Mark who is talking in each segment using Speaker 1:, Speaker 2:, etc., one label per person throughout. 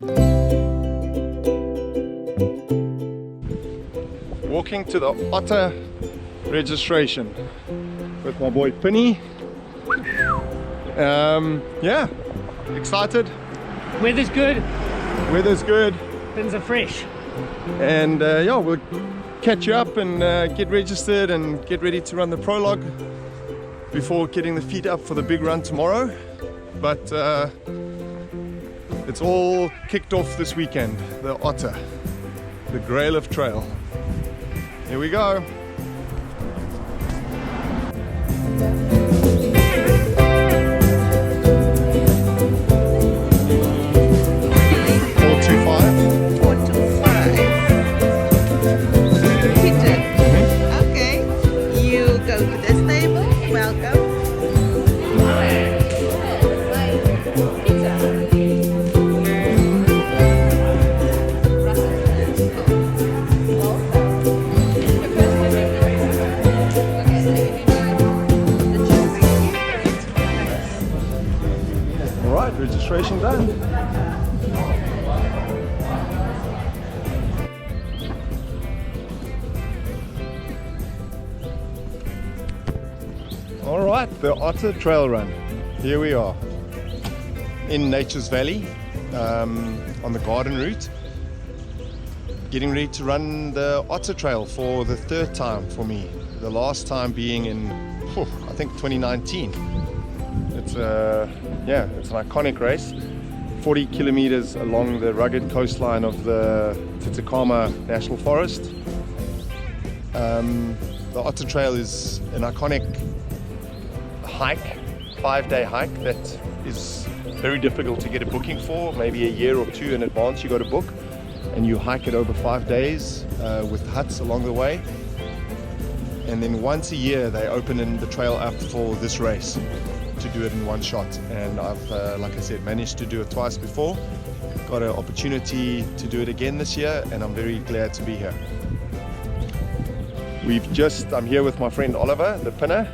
Speaker 1: Walking to the Otter registration with my boy Penny. Yeah, excited.
Speaker 2: Weather's good.
Speaker 1: Weather's good.
Speaker 2: Things are fresh.
Speaker 1: And yeah, we'll catch you up and get registered and get ready to run the prologue before getting the feet up for the big run tomorrow. But it's all kicked off this weekend. The Otter, the grail of trail. Here we go. Registration done. All right, the Otter Trail Run. Here we are in Nature's Valley on the garden route, getting ready to run the Otter Trail for the third time for me. The last time being in, I think 2019. It's it's an iconic race, 40 kilometers along the rugged coastline of the Titicaca National Forest. The Otter Trail is an iconic hike, 5-day hike that is very difficult to get a booking for. Maybe a year or two in advance you got to book, and you hike it over 5 days with huts along the way. And then once a year they open the trail up for this race, to do it in one shot. And I've, like I said, managed to do it twice before. Got an opportunity to do it again this year, and I'm very glad to be here. I'm here with my friend Oliver, the pinner,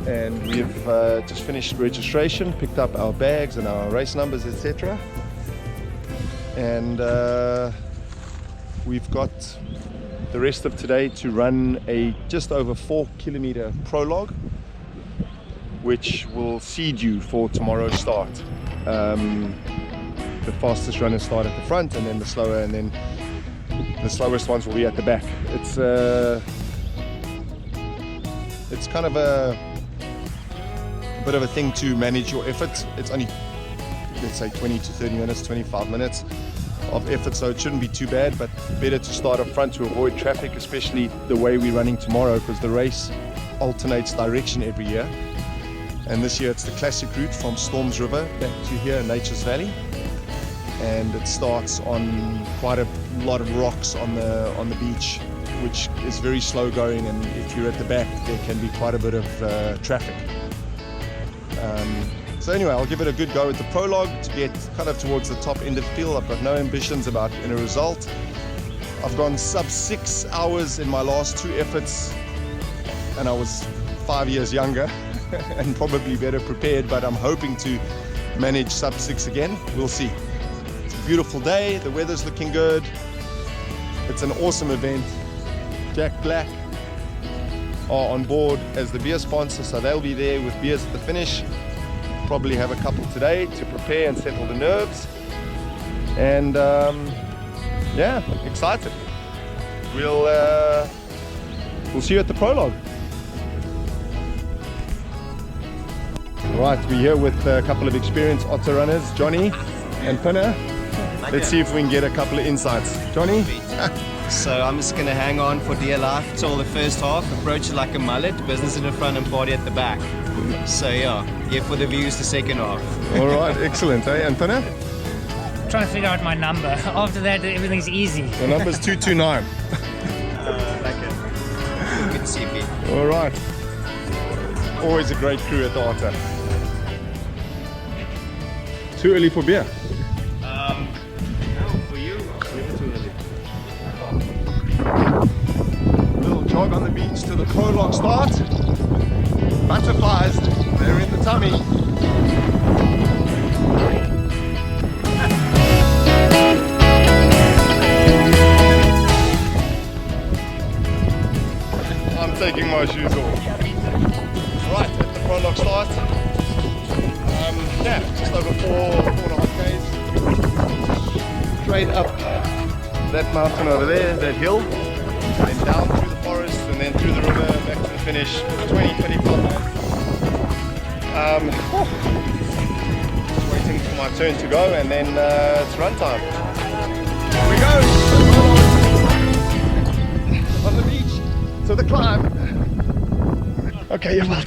Speaker 1: and we've just finished registration, picked up our bags and our race numbers, etc. And we've got the rest of today to run a just over 4-kilometer prologue, which will seed you for tomorrow's start. The fastest runners start at the front, and then the slowest ones will be at the back. It's kind of a bit of a thing to manage your effort. It's only, let's say, 20 to 30 minutes, 25 minutes of effort, so it shouldn't be too bad, but better to start up front to avoid traffic, especially the way we're running tomorrow, because the race alternates direction every year. And this year it's the classic route from Stormsriver back to here in Nature's Valley, and it starts on quite a lot of rocks on the beach, which is very slow going, and if you're at the back there can be quite a bit of traffic. So anyway, I'll give it a good go at the prologue to get kind of towards the top end of the field. I've got no ambitions about in a result. I've gone sub 6 hours in my last 2 efforts, and I was 5 years younger and probably better prepared, but I'm hoping to manage sub 6 again. We'll see. It's a beautiful day, the weather's looking good, it's an awesome event. Jack Black are on board as the beer sponsor, so they'll be there with beers at the finish. Probably have a couple today to prepare and settle the nerves, and yeah, excited. We'll see you at the prologue. Right, we're here with a couple of experienced Otter runners, Johnny and Pinner. Let's see if we can get a couple of insights. Johnny?
Speaker 3: So I'm just going to hang on for dear life till the first half, approach it like a mullet, business in the front and party at the back. So yeah, here for the views the second half.
Speaker 1: All right, excellent. Eh? And Pinner?
Speaker 2: Trying to figure out my number. After that, everything's easy.
Speaker 1: The number's 229.
Speaker 3: Good to see you, Pete.
Speaker 1: All right. Always a great crew at the Otter. Too early for beer?
Speaker 3: No, for you, never too early.
Speaker 1: Little jog on the beach to the prologue start. Butterflies, they're in the tummy. my shoes off. Right, at the prologue start. Yeah, just over 4.5 k's. Straight up that mountain over there, that hill, then down through the forest and then through the river back to the finish. 20-25 miles. Just waiting for my turn to go and then it's run time. Here we go! On the beach, so the climb. Okay, you're well.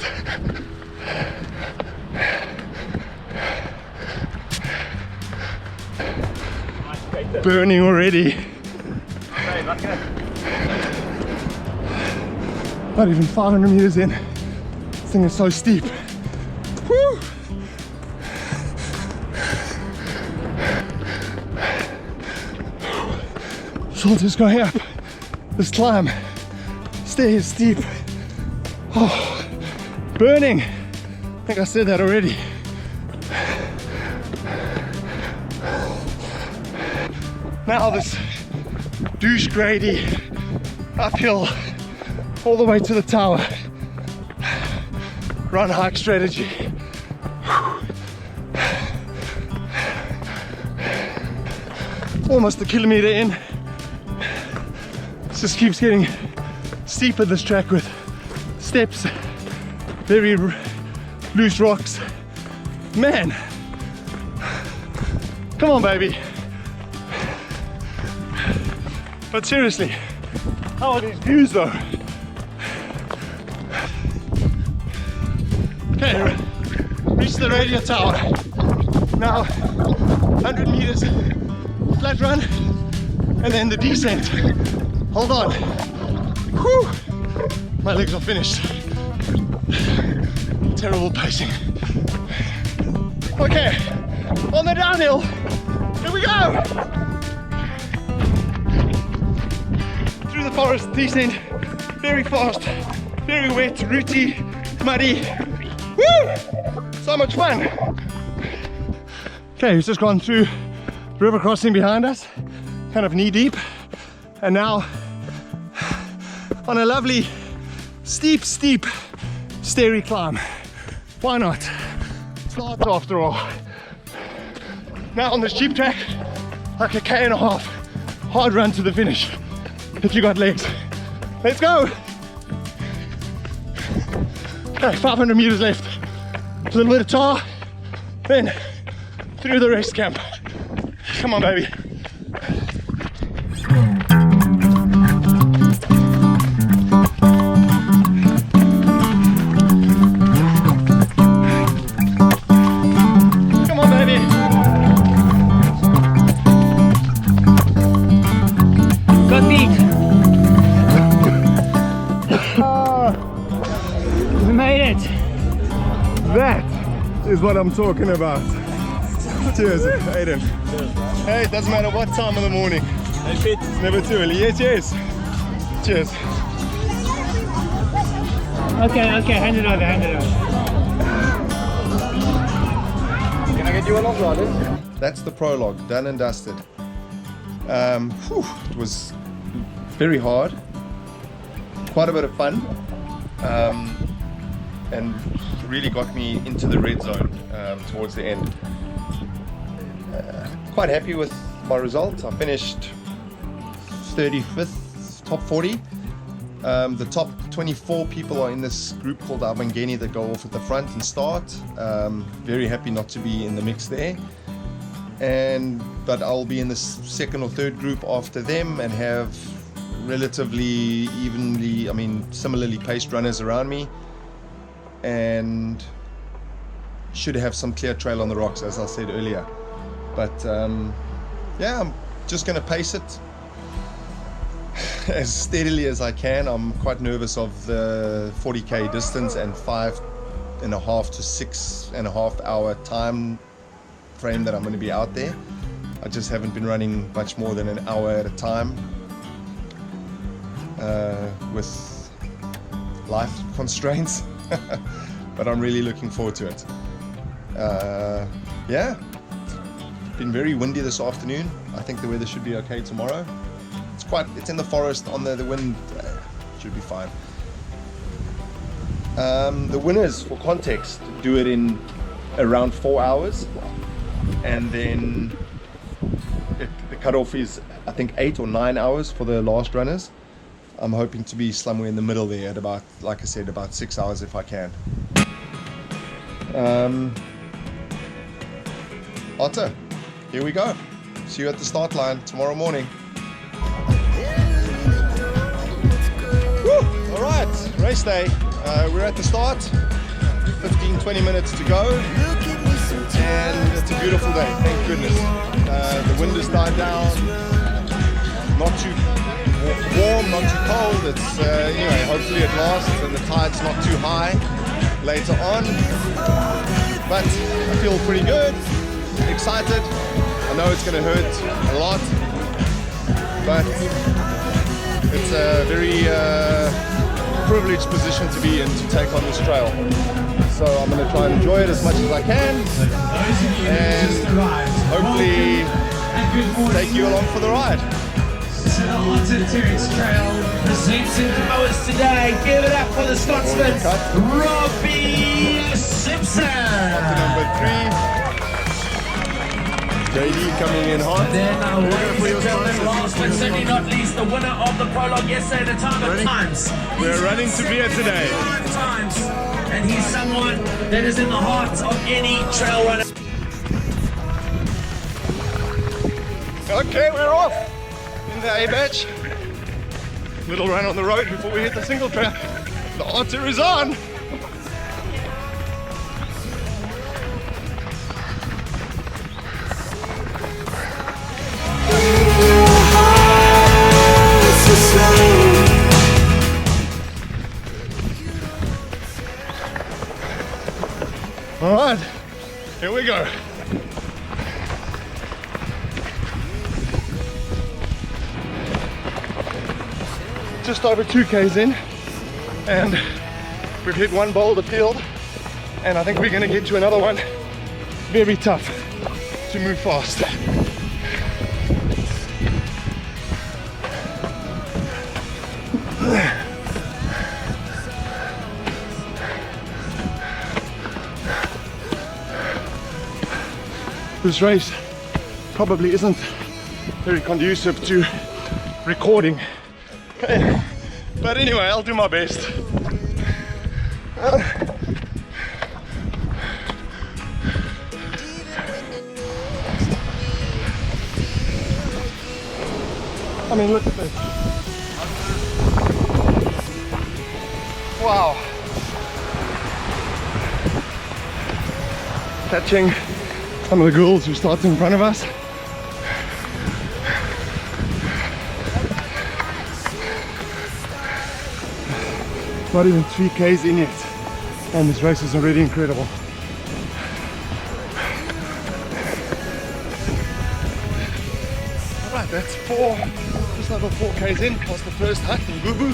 Speaker 1: Burning already. Not even 500 meters in. This thing is so steep. Woo! Salt is going up. This climb. Stay is steep. Oh, burning. I think I said that already. Now this douche grady uphill all the way to the tower. Run hike strategy. Almost a kilometer in. It just keeps getting steeper, this track, with steps, very loose rocks. Man, come on baby. But seriously, how are these views though? Okay, reached the radio tower. Now 100 meters flat run and then the descent. Hold on. Whew. My legs are finished. Terrible pacing. Okay, on the downhill. Here we go. Through the forest descent, very fast, very wet, rooty, muddy. Woo! So much fun. Okay, we've just gone through the river crossing behind us, kind of knee deep, and now on a lovely steep, stairy climb. Why not? Start after all. Now on this cheap track, like a K&a-half, hard run to the finish. If you got legs. Let's go! Okay, 500 meters left. A little bit of tar, then through the rest camp. Come on, baby. Come on, baby.
Speaker 2: Got beat. We made it.
Speaker 1: That is what I'm talking about. Cheers, Aiden. Hey, it doesn't matter what time of the morning. It's never too early. Yes, yes. Cheers.
Speaker 2: Okay, hand it over.
Speaker 3: Can I get you one of those?
Speaker 1: That's the prologue, done and dusted. It was very hard, quite a bit of fun, and really got me into the red zone towards the end. Quite happy with my results. I finished 35th, top 40. The top 24 people are in this group called Avangeni that go off at the front and start. Very happy not to be in the mix there. But I'll be in the second or third group after them and have relatively similarly paced runners around me, and should have some clear trail on the rocks, as I said earlier. But yeah, I'm just going to pace it as steadily as I can. I'm quite nervous of the 40k distance and 5.5 to 6.5 hour time frame that I'm going to be out there. I just haven't been running much more than an hour at a time with life constraints. But I'm really looking forward to it. Yeah, been very windy this afternoon. I think the weather should be okay tomorrow. It's in the forest, on the wind should be fine. The winners, for context, do it in around 4 hours, and then the cutoff is, I think, 8 or 9 hours for the last runners. I'm hoping to be somewhere in the middle there at about, like I said, about 6 hours if I can. Otter, here we go. See you at the start line tomorrow morning. Woo! All right, race day. We're at the start. 15-20 minutes to go, and it's a beautiful day. Thank goodness. The wind has died down. Not too warm, not too cold. It's anyway. Hopefully it lasts, and the tide's not too high later on. But I feel pretty good. Excited. I know it's going to hurt a lot, but it's a very privileged position to be in, to take on this trail. So I'm going to try and enjoy it as much as I can, and hopefully take you along for the ride.
Speaker 4: So the Otter Trail presents in hours today. Give it up for the Scotsman, Robbie Simpson.
Speaker 1: Number 3. JD coming in hot.
Speaker 4: And then ladies and gentlemen, last but certainly not least, the winner of the prologue yesterday, the time of times.
Speaker 1: We're running to beer today.
Speaker 4: 5 times. And he's someone that is in the heart of any trail runner.
Speaker 1: Okay, we're off in the A batch. Little run on the road before we hit the single track. The Otter is on. All right, here we go. Just over 2 Ks in, and we've hit one boulder field, and I think we're gonna get to another one. Very tough to move fast. This race probably isn't very conducive to recording. But anyway, I'll do my best. I mean, look at this. Wow. Catching some of the girls who started in front of us. Not even 3 Ks in yet, and this race is already incredible. Alright, that's just over 4 Ks in, past the first hut in Boo Boo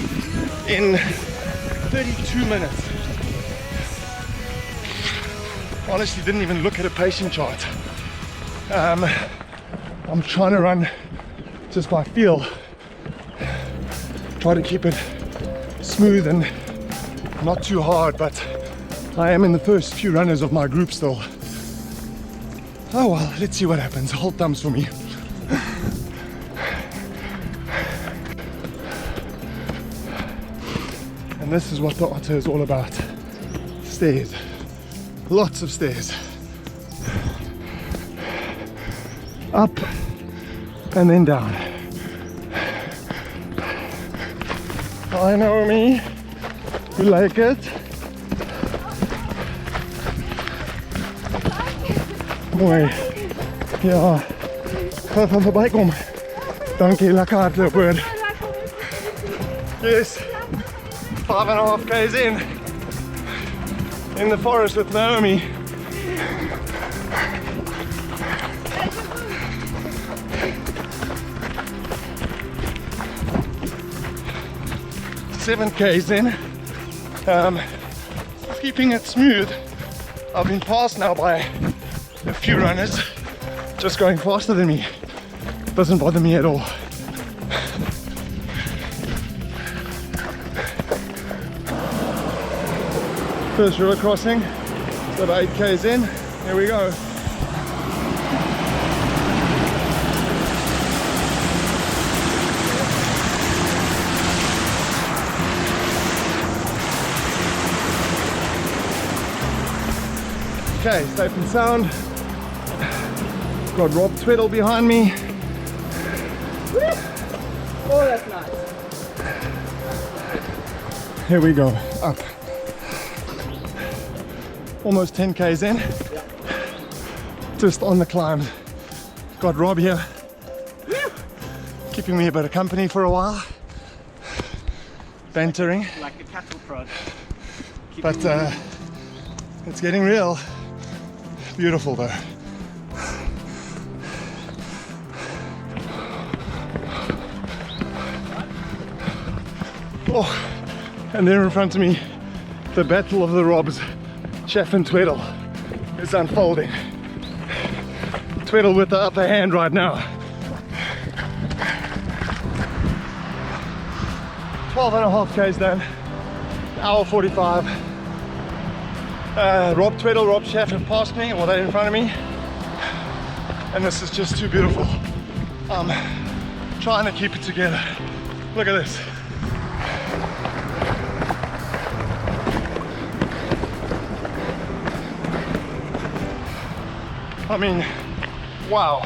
Speaker 1: in 32 minutes. Honestly, didn't even look at a pacing chart. I'm trying to run just by feel. Try to keep it smooth and not too hard, but I am in the first few runners of my group still. Oh well, let's see what happens. Hold thumbs for me. And this is what the Otter is all about. Stairs. Lots of stairs. Up and then down. I know me. You like it? Mooi. Ja. Ga van voorbij komen. Dankie, lekker hardlopen hoor. Yes. 5.5 Ks in the forest with Naomi. Seven Ks in. Keeping it smooth. I've been passed now by a few runners just going faster than me. Doesn't bother me at all. First river crossing, so about 8 k's in. Here we go. Okay, safe and sound. Got Rob Twiddle behind me.
Speaker 5: Oh, that's nice.
Speaker 1: Here we go, up. Almost 10 k's in. Just on the climb. Got Rob here, keeping me a bit of company for a while. Bantering.
Speaker 5: Like a cattle prod.
Speaker 1: But it's getting real. Beautiful though. Oh, and there in front of me, the battle of the Robs, Chef and Tweddle, is unfolding. Tweddle with the upper hand right now. 12.5 k's done, hour 45. Rob Tweddle, Rob Chef have passed me, or they're in front of me. And this is just too beautiful. I'm trying to keep it together. Look at this. I mean, wow.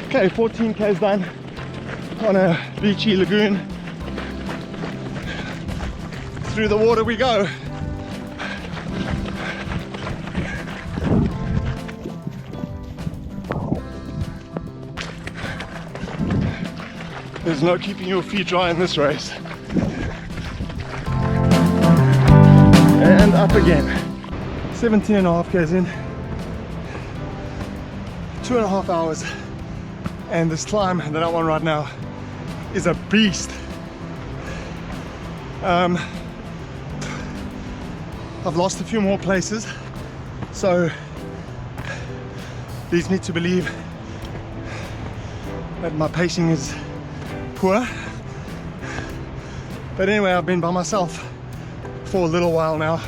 Speaker 1: Okay, 14 k's done on a beachy lagoon. Through the water we go. There's no keeping your feet dry in this race. And up again. 17.5 k's in. 2.5 hours. And this climb that I'm on right now is a beast. I've lost a few more places, so leads me to believe that my pacing is poor. But anyway, I've been by myself for a little while now.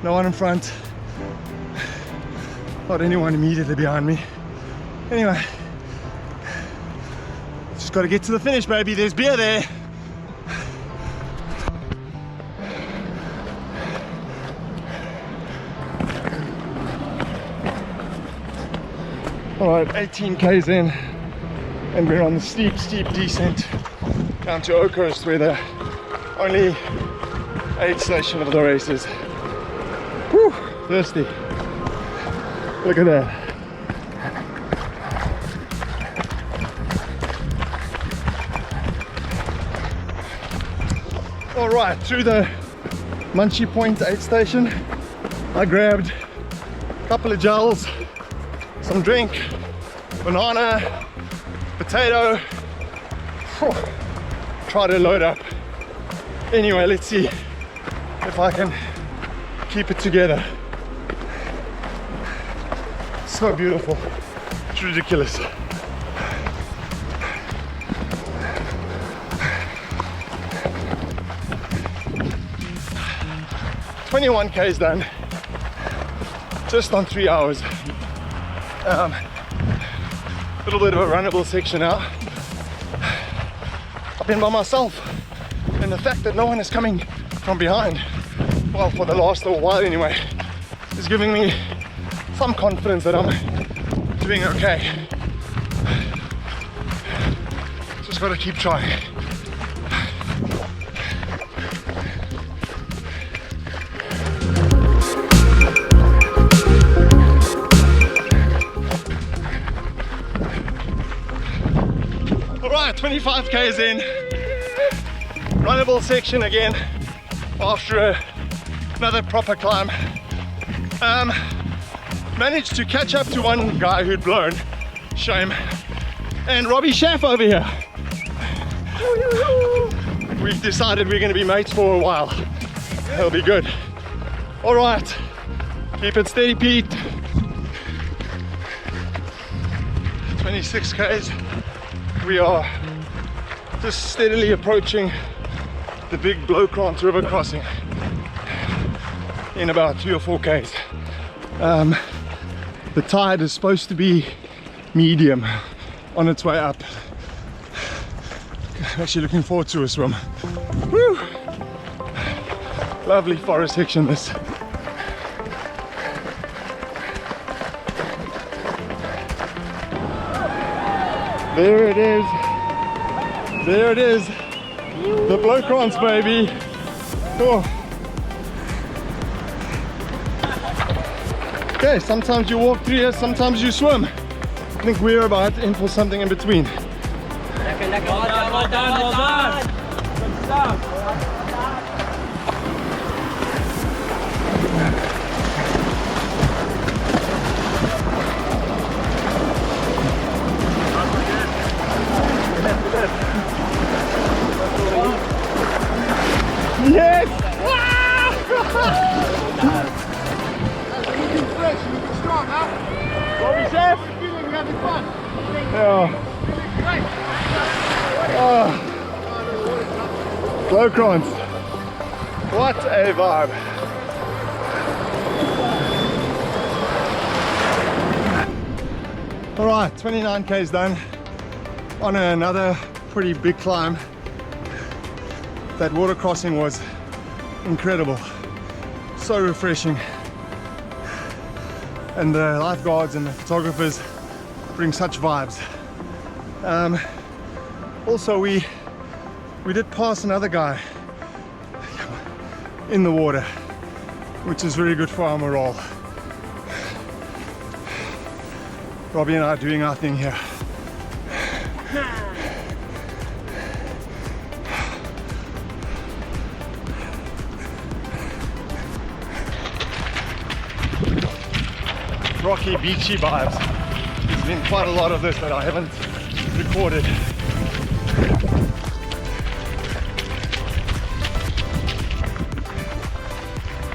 Speaker 1: No one in front, not anyone immediately behind me. Anyway, just got to get to the finish, baby. There's beer there. All right, 18 k's in, and we're on the steep descent down to Oakhurst, where the only aid station of the race is. Whew, thirsty. Look at that. All right, through the Munchie Point aid station, I grabbed a couple of gels, some drink, banana, potato. Whew, try to load up. Anyway, let's see if I can keep it together. So beautiful. It's ridiculous. "21 k's done, just on 3 hours. Little bit of a runnable section now. I've been by myself, and the fact that no one is coming from behind, well, for the last little while anyway, is giving me some confidence that I'm doing okay. Just gotta keep trying. Alright, 25 k's in. Runnable section again after another proper climb. Managed to catch up to one guy who'd blown, shame, and Robbie Schaff over here. We've decided we're going to be mates for a while. It'll be good. All right, keep it steady, Pete. 26 k's We are just steadily approaching the big Stormsriver crossing in about 3 or 4 k's. The tide is supposed to be medium on its way up. I'm actually looking forward to a swim. Woo! Lovely forest section this. There it is. There it is. The Blowcrons, baby. Oh. Okay, sometimes you walk through here, sometimes you swim. I think we're about in for something in between.
Speaker 4: Well done. Good stuff.
Speaker 1: Yes!
Speaker 6: Looking fresh, looking strong, huh?
Speaker 1: Bobby Chef!
Speaker 6: How are you feeling? You having fun?
Speaker 1: Yeah.
Speaker 6: Great.
Speaker 1: Blowcrons. What a vibe. Alright, 29 k's done on another pretty big climb. That water crossing was incredible, so refreshing, and the lifeguards and the photographers bring such vibes. Also we did pass another guy in the water, which is very good for our morale. Robbie and I are doing our thing here. Rocky, beachy vibes. There's been quite a lot of this that I haven't recorded.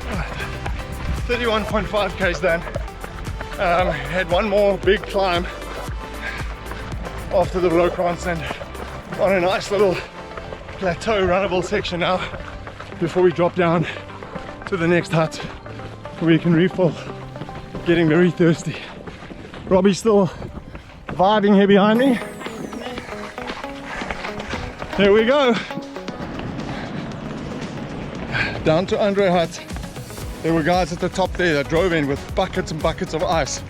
Speaker 1: Right. 31.5 k's done. Had one more big climb after the Blowcrons and on a nice little plateau runnable section now before we drop down to the next hut where we can refill. Getting very thirsty. Robbie's still vibing here behind me. Here we go. Down to Andre Hut. There were guys at the top there that drove in with buckets and buckets of ice.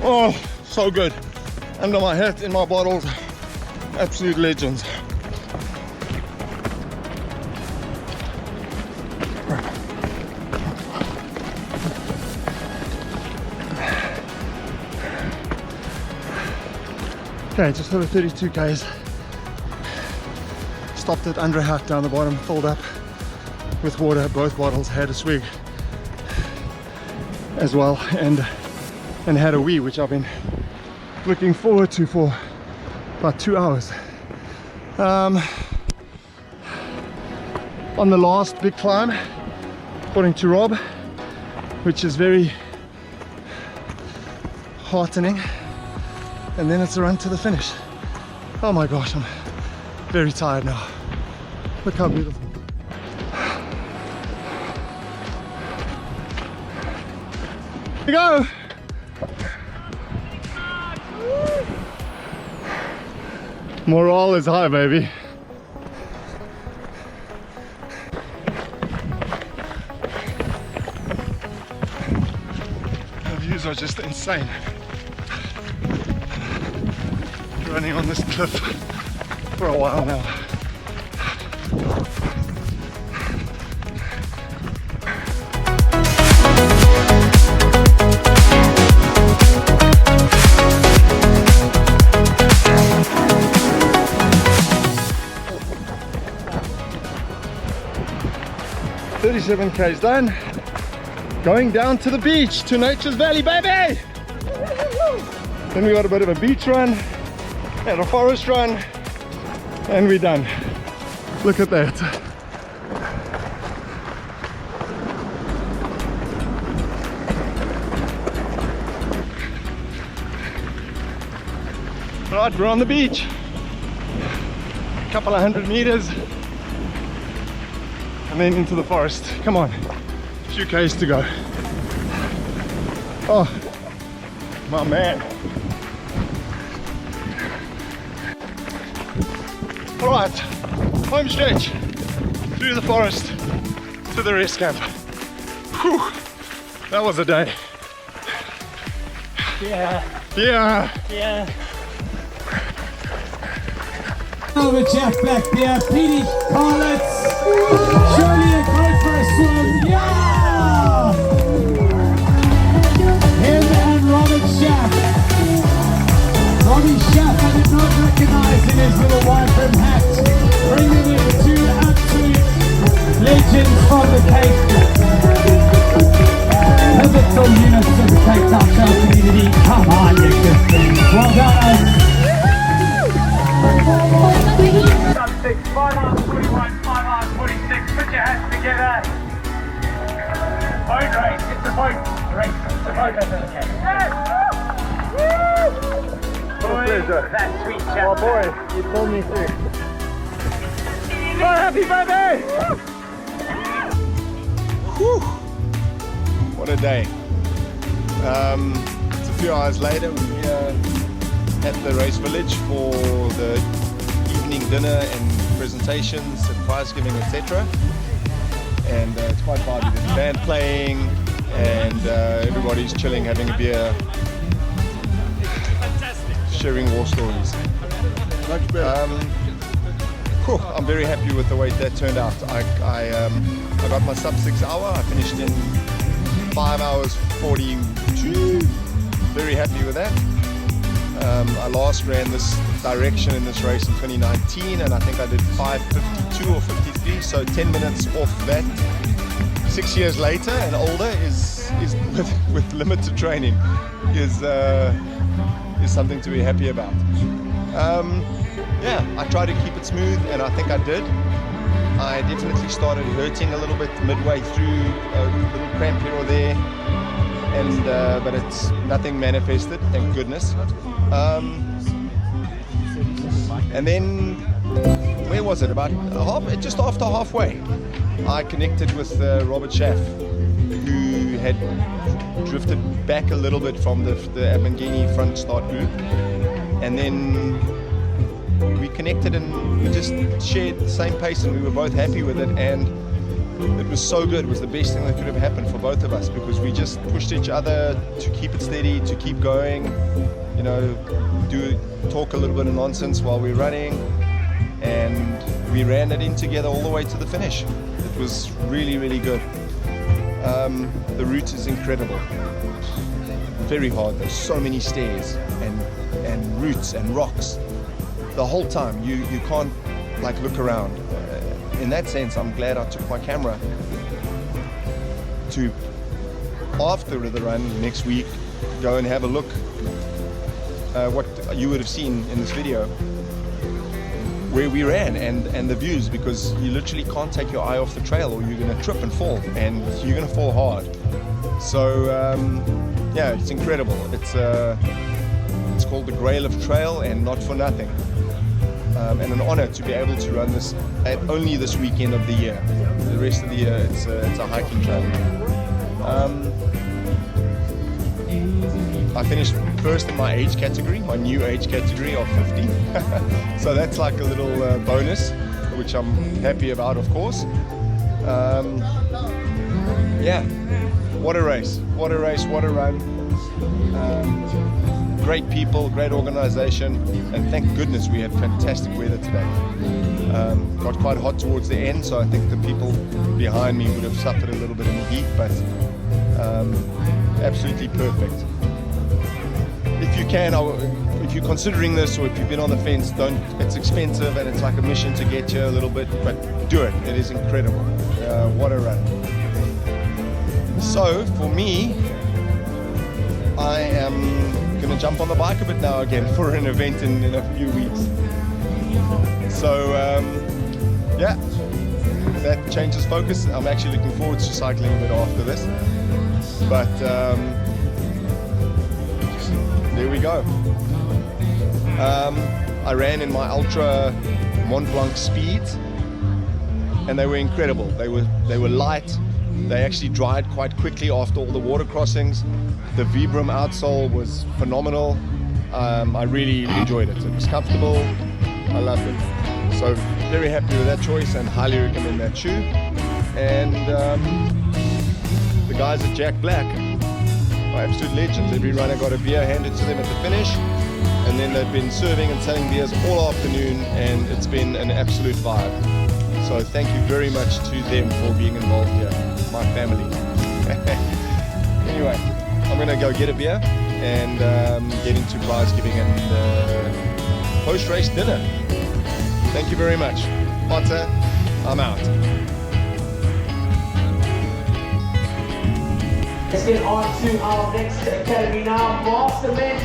Speaker 1: Oh, so good. Under my hat, in my bottles. Absolute legends. Okay, just over 32 k's. Stopped at Andre Hut down the bottom, filled up with water, both bottles, had a swig as well, and had a wee, which I've been looking forward to for about 2 hours. On the last big climb, according to Rob, which is very heartening. And then it's a run to the finish. Oh my gosh, I'm very tired now. Look how beautiful. Here we go. Morale is high, baby. The views are just insane. Running on this cliff for a while now. "37 k's done. Going down to the beach, to Nature's Valley, baby!" Then we got a bit of a beach run and a forest run, and we're done. Look at that. Right, we're on the beach. couple of 100 meters and then into the forest. Come on, a few k's to go. Oh, my man. All right, home stretch through the forest to the rest camp. Whew, that was a day.
Speaker 2: Yeah.
Speaker 4: Over Jeff back there, Petey Collins, surely a goal for a swim, yeah! Him and Robert Schaff. Robbie Schaff, I did not recognize in his little white-brim hat, bringing in two absolute legends from the Cape. Pivotal units of the Cape Town Trail community. Come on, you good things. Well done.
Speaker 2: Sub 6, 5 hours 41, 5 hours 46. Put your hands together. Boat race. It's a boat race. It's a boat race. Boy, that sweet chap.
Speaker 1: Oh boy, you pulled me through. Oh, happy birthday! Whew. What a day. It's a few hours later. We're at the race village for the evening dinner and presentations and prize giving, etc. And it's quite vibey. There's band playing and everybody's chilling, having a beer, sharing war stories.
Speaker 6: Much better.
Speaker 1: Cool. I'm very happy with the way that turned out. I got my sub 6 hour. I finished in 5 hours 42. Very happy with that. I last ran this direction in this race in 2019 and I think I did 5:52 or 53, so 10 minutes off that. 6 years later and older is with limited training is something to be happy about. Yeah, I tried to keep it smooth and I think I did. I definitely started hurting a little bit midway through, a little cramp here or there, and but it's nothing manifested, thank goodness. And then, where was it? About just after halfway, I connected with Robert Schaff, who had drifted back a little bit from the Abangeni front start group, and then we connected and we just shared the same pace and we were both happy with it, and it was so good. It was the best thing that could have happened for both of us because we just pushed each other to keep it steady, to keep going, you know, talk a little bit of nonsense while we're running, and we ran it in together all the way to the finish. It was really, really good. The route is incredible. Very hard. There's so many stairs and roots and rocks. The whole time you can't like look around. In that sense, I'm glad I took my camera to, after the run next week, go and have a look what you would have seen in this video where we ran and the views, because you literally can't take your eye off the trail or you're going to trip and fall, and you're going to fall hard. So yeah, it's incredible. It's called the Grail of Trail, and not for nothing. And an honor to be able to run this at only this weekend of the year. The rest of the year it's a hiking trail. I finished first in my age category, my new age category of 50. So that's like a little bonus, which I'm happy about, of course. Yeah, what a race, what a race, what a run. Great people, great organization, and thank goodness we had fantastic weather today. Got quite hot towards the end, so I think the people behind me would have suffered a little bit in the heat, but absolutely perfect. If you can, if you're considering this, or if you've been on the fence, don't. It's expensive and it's like a mission to get you a little bit, but do it. It is incredible. What a run. So for me, I am going to jump on the bike a bit now again for an event in a few weeks. So yeah, that changes focus. I'm actually looking forward to cycling a bit after this, but there we go. I ran in my ultra Mont Blanc speeds, and they were incredible. They were light. They actually dried quite quickly after all the water crossings. The Vibram outsole was phenomenal. I really enjoyed it. It was comfortable. I loved it. So very happy with that choice and highly recommend that shoe. And the guys at Jack Black are absolute legends. Every runner got a beer handed to them at the finish, and then they've been serving and selling beers all afternoon, and it's been an absolute vibe. So thank you very much to them for being involved here, my family. Anyway, I'm gonna go get a beer and get into prize giving and post-race dinner. Thank you very much. Otter, I'm out.
Speaker 2: Let's get on to our next academy now. Master Man,